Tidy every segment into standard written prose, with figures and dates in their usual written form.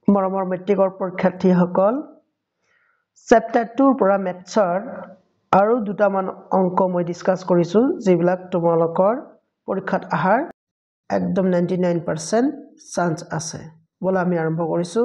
মৰমৰ মেট্ৰিকৰ পৰীক্ষাৰ্থীসকল চেপ্টাৰ 2 পৰা মেথছৰ আৰু দুটামান অংক মই ডিসকাস কৰিছো যিবিলাক তোমালোকৰ পৰীক্ষাত আহাৰ একদম 99% চান্স আছে বলা আমি আৰম্ভ কৰিছো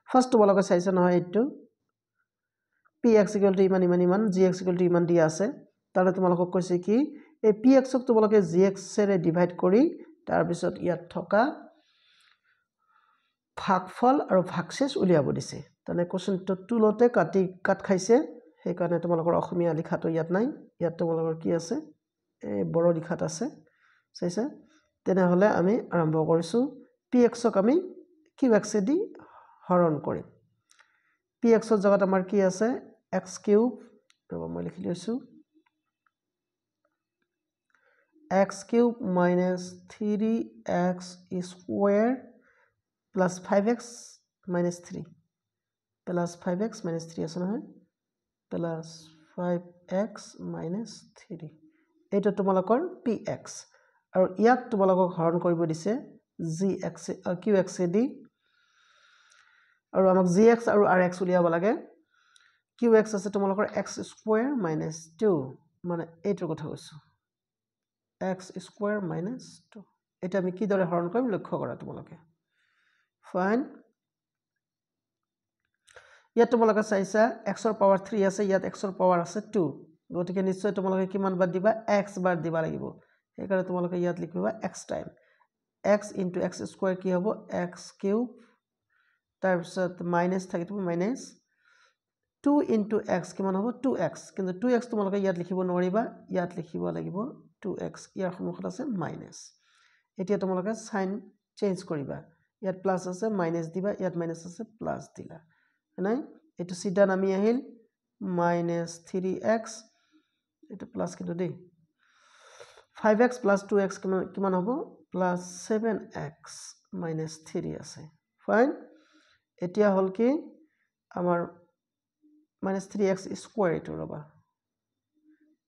ফাৰ্স্ট তোমালোকে চাইছে নহয় এইটো px ইমান gx ইমান দিয়া আছে তাৰে তোমালোকক কৈছে কি এই px ক তোমালোকে gx এৰে ডিভাইড কৰি তাৰ পিছত ইয়াত থকা ভাগফল আৰু ভাগশেষ উলিয়াব দিছে তানে কোৱেশ্চনটো টুলতে কাট খাইছে সেই কাৰণে তোমালোকৰ অসমীয়া লিখাটো ইয়াত নাই ইয়াত তোমালোকৰ কি আছে এই বড় লিখাত আছে চাইছে তেনে হলে আমি আৰম্ভ কৰিছো px ক আমি qx দি হৰণ কৰিম px ৰ জায়গাত আমাৰ কি আছে x³ ৰবা মই লিখি লৈছো x³ - 3x square plus 5x minus 3 plus 5x minus 3 আছে নহয় plus 5x minus 3 এটা তোমালোকৰ px আৰু ইয়াক তোমালোকক হৰণ কৰিব দিছে gx qx দি আৰু আমাক gx আৰু rx উলিয়াব লাগে qx আছে তোমালোকৰ x square minus 2 মানে এইটোৰ কথা কৈছো x square minus 2 এটা আমি কি দৰে হৰণ কৰিম লক্ষ্য কৰা তোমালোকে Fine. ইয়াত তোমালোকে চাইছা x ৰ পাৱাৰ 3 আছে ইয়াত x ৰ পাৱাৰ আছে 2 গতিকে নিশ্চয় তোমালোকে কিমান বাৰ দিবা x বাৰ দিবা লাগিব এই কাৰণে তোমালোকে ইয়াত লিখিবা x time x * x square কি হ'ব x³ তাৰ পিছত মাইনাস থাকিব মাইনাস 2 * x কিমান হ'ব 2x কিন্তু 2x তোমালোকে ইয়াত লিখিব নোৱাৰিবা ইয়াত লিখিব লাগিব 2x ইয়াৰ সন্মুখত আছে মাইনাস এতিয়া তোমালোকে সাইন চেঞ্জ কৰিবা ইয়াত প্লাস আছে মাইনাস দিবা ইয়াত মাইনাস আছে প্লাস দিলা নাই এটো সিধা নামি আহিল -3x এটো প্লাস কিন্তু দেই 5x + 2x কিমান হ'ব +7x - 3 আছে ফাইন এতিয়া হল কি আমাৰ -3x স্কয়াৰ এটো ৰবা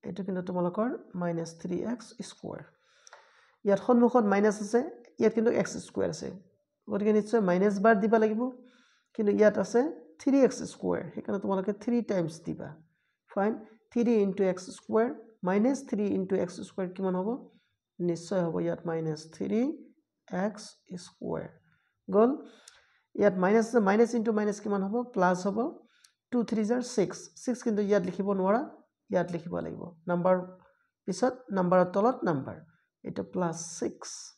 এটো কিন্তু তোমালোকৰ -3x স্কয়াৰ ইয়াত সন্মুখত মাইনাস আছে ইয়াত কিন্তু x স্কয়াৰ আছে গতিকে নিশ্চয় মাইনাস বাৰ দিবা লাগিব কিন্তু ইয়াত আছে 3x স্কয়াৰ সেইকাৰণে তোমালোকে 3 টাইমছ দিবা fine 3 * x square -3 * x square কিমান হ'ব নিশ্চয় হ'ব ইয়াত -3x স্কয়াৰ গল ইয়াত মাইনাস আছে মাইনাস * মাইনাস কিমান হ'ব প্লাস হ'ব 2 3 6 6 কিন্তু ইয়াত লিখিব নোৱাৰা ইয়াত লিখিব লাগিব নাম্বাৰ পিছত নাম্বাৰৰ তলত নাম্বাৰ এটা +6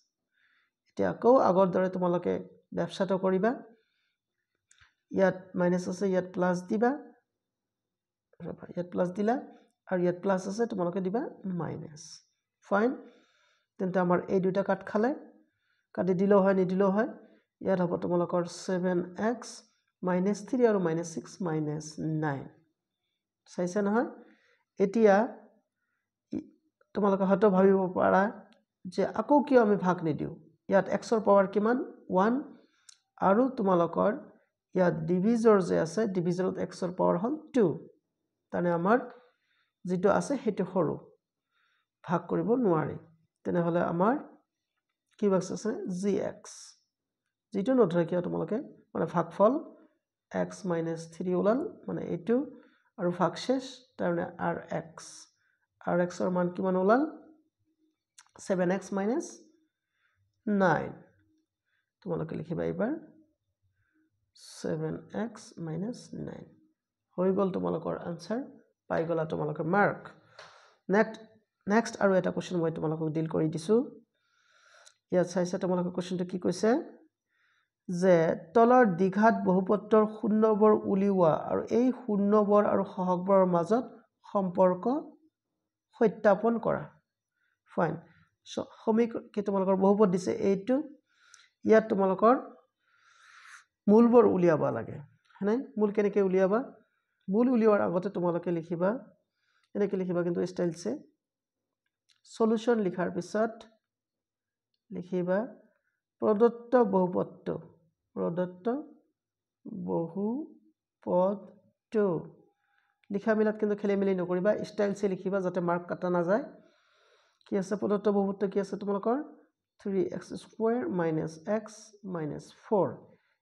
এতিয়া আকৌ আগৰ দৰে তোমালোকে ব্যবসাটো কৰিবা ইয়াত মাইনাস আছে ইয়াত প্লাস দিবা ইয়াত প্লাস দিলা আৰু ইয়াত প্লাস আছে তোমালোকে দিবা মাইনাস ফাইন তেন্তে আমাৰ এই দুটা কাট খালে কাটি দিলো হয় নিদিলো হয় ইয়াত হ'ব তোমালোকৰ 7x - 3 আৰু -6 -9 চাইছে নহয় এতিয়া তোমালোকে হয়তো ভাবিব পাৰা যে আকৌ কিয় আমি ভাগ নিদিও ইয়াত x ৰ পাৱাৰ কিমান 1 আৰু তোমালোকৰ ইয়াত ডিভিজৰ যে আছে ডিভিজৰত x ৰ পাৱাৰ হল 2 তানে আমাৰ যেটো আছে হেতু সৰু ভাগ কৰিব নোৱাৰি তেনে হলে আমাৰ কি বাক্স আছে gx যেটো নধৰে কিয় তোমালোকে মানে ভাগফল x - 3 ওলাল মানে এইটো আৰু ভাগশেষ তাৰমানে rx ৰ মান কিমান ওলাল 7x - 9 তোমালোকে লিখিবা এবাৰ 7x - 9 হৈ গল তোমালোকৰ আনসাৰ পাই গলা তোমালোকৰ মাৰ্ক নেক্সট আৰু এটা কোৱেশ্চন মই তোমালোকক ডিল কৰি দিছো ইয়াত চাইছা তোমালোকৰ কোৱেশ্চনটো কি কৈছে যে তলৰ দ্বিঘাত বহুপত্ৰৰ শূন্যবৰ উলিওৱা আৰু এই শূন্যবৰ আৰু সহগবোৰৰ মাজত সম্পৰ্ক সত্যাপন কৰা ফাইন কি তোমালোকৰ বহুপদ দিছে এইটো ইয়াত তোমালোকৰ মূলবোৰ উলিয়াব লাগে হয়নে মূল কেনেকৈ উলিয়াবা মূল উলিওৱাৰ আগতে তোমালোকে লিখিবা এনেকৈ লিখিবা কিন্তু ষ্টাইলছে সলিউশন লিখাৰ পিছত লিখিবা প্ৰদত্ত বহুপদটো লিখা মিলাত কিন্তু খেলিমেলি নকৰিবা ষ্টাইলছে লিখিবা যাতে মাৰ্ক কাটা না যায় কি আছে প্ৰদত্ত বহুপদটো কি আছে তোমালোকৰ 3x² - x - 4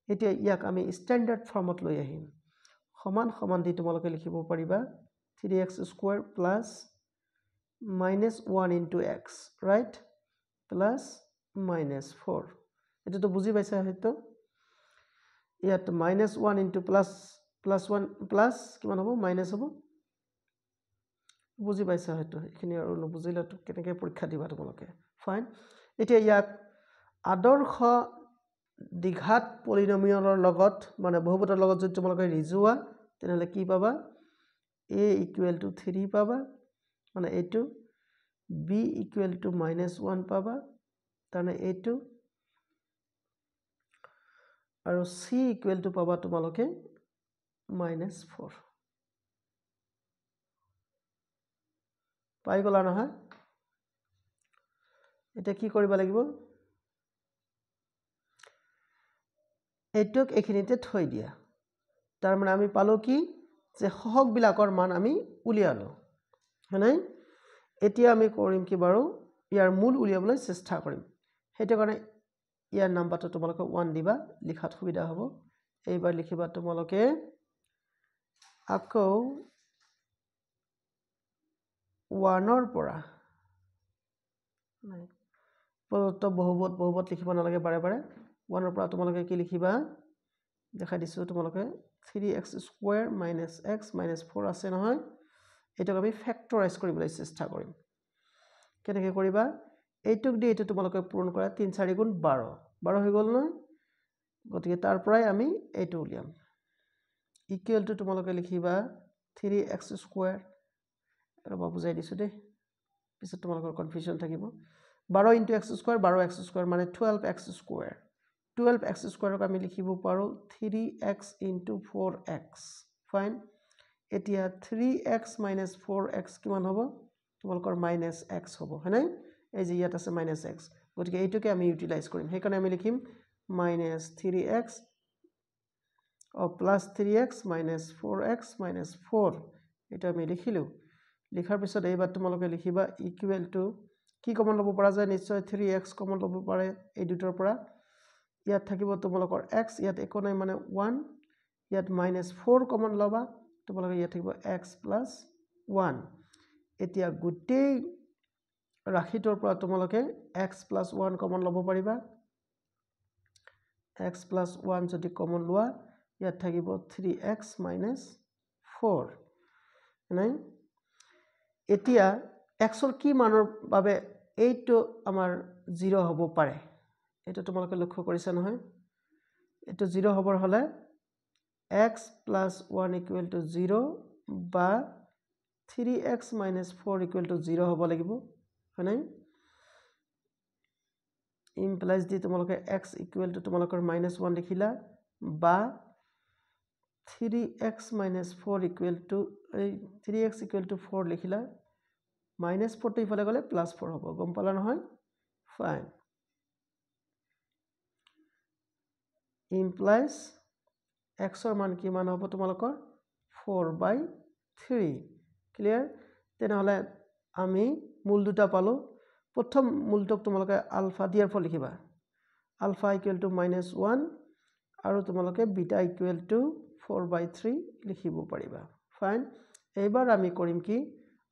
এতিয়া ইয়াক আমি ষ্টেণ্ডাৰ্ড ফৰ্মত লৈ আহিম সমান সমান দি তোমালোকে লিখিব পাৰিবা 3x square plus -1 into x right plus -4 এটো বুজি পাইছা হয়তো ইয়াত -1 into +1 প্লাস কিমান হ'ব মাইনাস হ'ব বুজি পাইছা হয়তো এখিনি আৰু নবুজিলে তো কেনেকৈ পৰীক্ষা দিবা তোমালোকে ফাইন এতিয়া ইয়াক আদৰ্শ দ্বিঘাত পলিনোমিয়ালৰ লগত মানে বহুপদৰ লগত যদি তোমালোকে ৰিজুৱা তেনেহলে কি পাবা a = 3 পাবা মানে এইটো b = -1 পাবা তাৰনে এইটো আৰু c = পাবা তোমালোকে -4 পাই গলা নহয় এটা কি কৰিব লাগিব এইটোক এখিনিতে থৈ দিয়া তাৰ মানে আমি পালো কি যে সহগ বিলাকৰ মান আমি উলিয়ালো হয়নে এতিয়া আমি কৰিম কি বাৰু ইয়াৰ মূল উলিয়াবলৈ চেষ্টা কৰিম হেতু কাৰণে ইয়াৰ নাম্বাৰটো তোমালোকে 1 দিবা লিখাত সুবিধা হ'ব এইবাৰ লিখিবা তোমালোকে আকৌ 1 ৰ পৰা নাই প্ৰদত্ত বহুপদ লিখিব নালাগে বাৰে বাৰে 1 ৰ পৰা তোমালোকে কি লিখিবা দেখা দিছো তোমালোকে 3x স্কয়াৰ - x - 4 আছে নহয় এটাক আমি ফ্যাক্টৰাইজ কৰিবলৈ চেষ্টা কৰিম কেনেকৈ কৰিবা এইটোক দি এটো তোমালোকে পূৰণ কৰা 3 4 গুণ 12 হৈ গল নহয় গতিকে তাৰ পৰাই আমি এইটো উলিয়াম ইকুৱেল টু তোমালোকে লিখিবা 3x স্কয়াৰ আৰু বুজাই দিছো দে পিছত তোমালোকৰ কনফিউজন থাকিব 12 * x স্কয়াৰ 12x স্কয়াৰ মানে 12x স্কয়াৰ 12x স্কয়াৰক আমি লিখিব পাৰো 3x * 4x ফাইন এতিয়া 3x - 4x কিমান হ'ব তোমালোকৰ -x হ'ব হয়নে এই যে ইয়াত আছে -x গতিকে এইটোকে আমি ইউটিলাইজ কৰিম হেকাৰণে আমি লিখিম -3x +3x - 4x - 4 এটা আমি লিখিলো লিখাৰ পিছত এইবাৰ তোমালোকে লিখিবা ইকুৱেল টু কি কমন ল'ব পৰা যায় নিশ্চয় 3x কমন ল'ব পাৰে এই দুটাৰ পৰা ইয়াত থাকিব তোমালোকৰ x ইয়াত একো নাই মানে 1 ইয়াত -4 কমন ল'বা তোমালোকে ইয়াত থাকিব x + 1 এতিয়া গুটেই ৰাখিটোৰ পৰা তোমালোকে x + 1 কমন ল'ব পাৰিবা x + 1 যদি কমন লোৱা ইয়াত থাকিব 3x - 4 নাই এতিয়া x ৰ কি মানৰ বাবে এইটো আমাৰ 0 হ'ব পাৰে এটা তোমালোকে লক্ষ্য কৰিছা নহয় এটো 0 হবৰ হলে x + 1 = 0 বা 3x - 4 = 0 হ'ব লাগিব হয়নে ইমপ্লাইজ দি তোমালোকে x = তোমালোকৰ -1 লিখিলা বা 3x - 4 = 3x = 4 লিখিলা -4 টো ইফালে গলে +4 হ'ব গম পালা নহয় ফাইন ইমপ্লাইজ x ৰ মান কিমান হ'ব তোমালোকৰ 4/3 ক্লিয়াৰ তেনেহলে আমি মূল দুটা পালো প্ৰথম মূলটোক তোমালোকে আলফা দিয়াৰ ফল লিখিবা আলফা = -1 আৰু তোমালোকে বিটা = 4/3 লিখিব পাৰিবা ফাইন এইবাৰ আমি কৰিম কি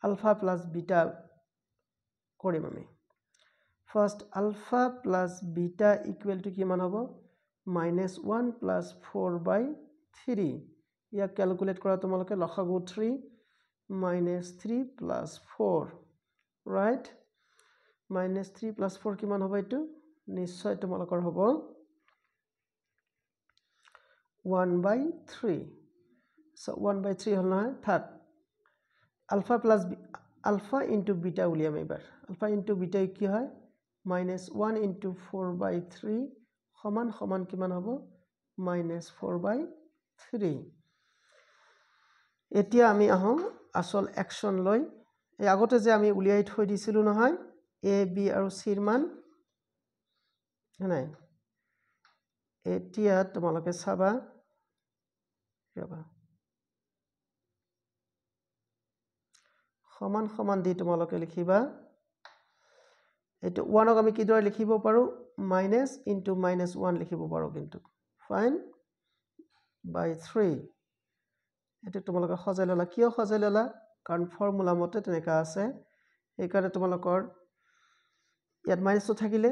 আলফা প্লাস বিটা কৰিম আমি ফার্স্ট আলফা প্লাস বিটা = কিমান হ'ব -1 + 4/3 ইয়াক ক্যালকুলেট কৰা তোমালোকে লসাগু 3 -3 + 4 ৰাইট -3 + 4 কিমান হ'ব এটো নিশ্চয় তোমালোকৰ হ'ব 1/3 so 1/3 হল নহয় থাক আলফা ইনটু বিটা উলিয়াম এবাৰ আলফা ইনটু বিটা কি হয় -1 * 4/3 সমান সমান কিমান হ'ব -4/3 এতিয়া আমি আহো আসল অ্যাকশন লৈ এই আগতে যে আমি উলিয়াই থৈ দিছিলো নহয় a b আৰু c ৰ মান নাই এতিয়া তোমালোকে চাবা ৰবা সমান সমান দি তোমালোকে লিখিবা এটো 1ক আমি কি দৰে লিখিব পাৰো -(-1) লিখিব পাৰো কিন্তু ফাইন বাই 3 এইটো তোমালোকে সজাই ল'লা কিয় সজাই ল'লা কাৰণ ফৰ্মুলা মতে তেনেকা আছে এইকাৰণে তোমালোকৰ ইয়াত -2 থাকিলে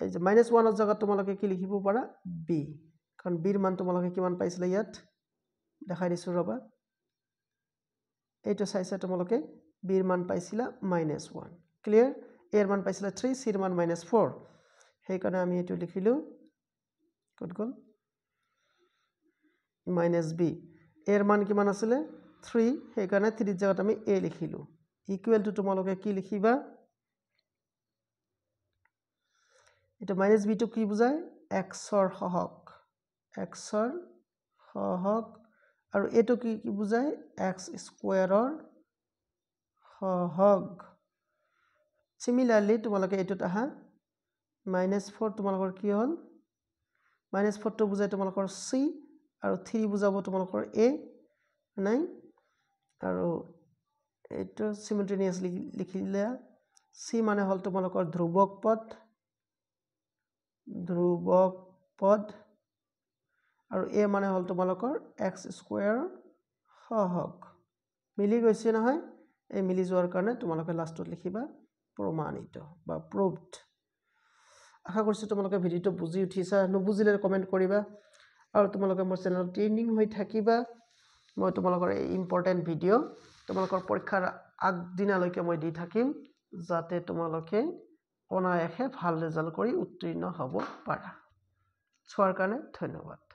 এই যে -1 ৰ জায়গাত তোমালোকে কি লিখিব পাৰা b কাৰণ b ৰ মান তোমালোকে কিমান পাইছিলা ইয়াত দেখাই দিছো ৰবা এইটো চাইছা তোমালোকে b ৰ মান পাইছিলা -1 ক্লিয়াৰ a ৰ মান পাইছিলা 3 c ৰ মান -4 সেইকাৰণে আমি এইটো লিখিলো কত গল -b a ৰ মান কিমান আছিল 3 সেইকাৰণে 3 ৰ জায়গাত আমি a লিখিলো ইকুৱেল টু তোমালোকে কি লিখিবা এটা -b টো কি বুজায় x ৰ সহগ আৰু এটো কি বুজায় x স্কয়াৰৰ সহগ সিমিলাৰলি তোমালোকে এটোত আহা -4 তোমালোকৰ কি হল -4 টো বুজায় তোমালোকৰ c আৰু 3 বুজাব তোমালোকৰ a নাই আৰু এটো সিমultaneously লিখিলে c মানে হল তোমালোকৰ ধ্ৰুবক পদ আৰু a মানে হল তোমালোকৰ x স্কয়াৰ সহগ মিলি গৈছে নহয় এই মিলি যোৱাৰ কাৰণে তোমালোকে লাষ্টত লিখিবা প্ৰমাণিত বা প্ৰুভড আশা কৰিছো তোমালোকে ভিডিওটো বুজি উঠিছা নুবুজিলে কমেন্ট কৰিবা আৰু তোমালোকে মোৰ চেনেল ট্ৰেইনিং হৈ থাকিবা মই তোমালোকৰ এই ইম্পৰ্টেন্ট ভিডিও তোমালোকৰ পৰীক্ষাৰ আগদিনালৈকে মই দি থাকিম যাতে তোমালোকে অনায়াসে ভাল ৰেজাল্ট কৰি উত্তীৰ্ণ হ'ব পাৰা চোৱাৰ কাৰণে ধন্যবাদ